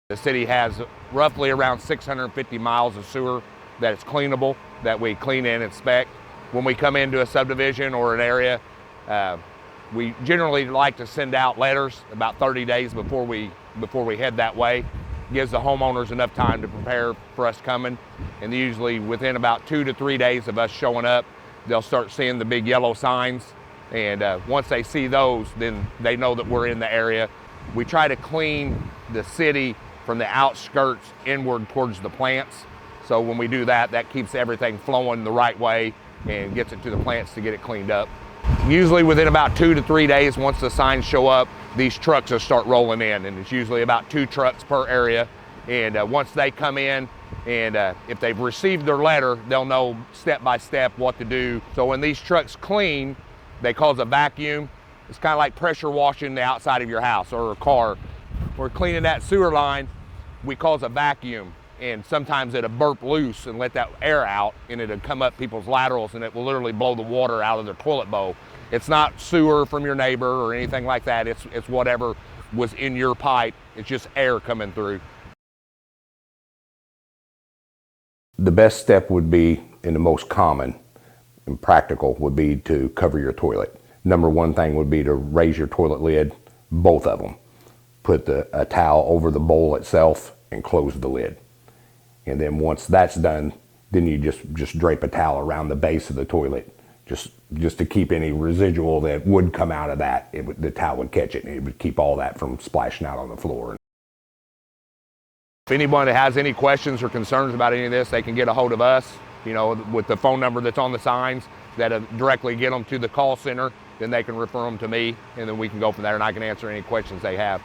The city has roughly around 650 miles of sewer that is cleanable, that we clean and inspect. When we come into a subdivision or an area, we generally like to send out letters about 30 days before we head that way. Gives the homeowners enough time to prepare for us coming. And usually within about 2 to 3 days of us showing up, they'll start seeing the big yellow signs. And once they see those, then they know that we're in the area. We try to clean the city from the outskirts inward towards the plants. So when we do that, that keeps everything flowing the right way and gets it to the plants to get it cleaned up. Usually within about 2 to 3 days, once the signs show up, these trucks will start rolling in, and it's usually about 2 trucks per area. And once they come in, and if they've received their letter, they'll know step by step what to do. So when these trucks clean, they cause a vacuum. It's kind of like pressure washing the outside of your house or a car. We're cleaning that sewer line, we cause a vacuum, and sometimes it'll burp loose and let that air out, and it'll come up people's laterals, and it will literally blow the water out of their toilet bowl. It's not sewer from your neighbor or anything like that. It's whatever was in your pipe. It's just air coming through. The best step would be, and the most common and practical, would be to cover your toilet. Number one thing would be to raise your toilet lid, both of them. Put a towel over the bowl itself and close the lid. And then once that's done, then you just drape a towel around the base of the toilet, just to keep any residual that would come out of that. The towel would catch it, and it would keep all that from splashing out on the floor. If anyone has any questions or concerns about any of this, they can get a hold of us, with the phone number that's on the signs, that'll directly get them to the call center. Then they can refer them to me, and then we can go from there, and I can answer any questions they have.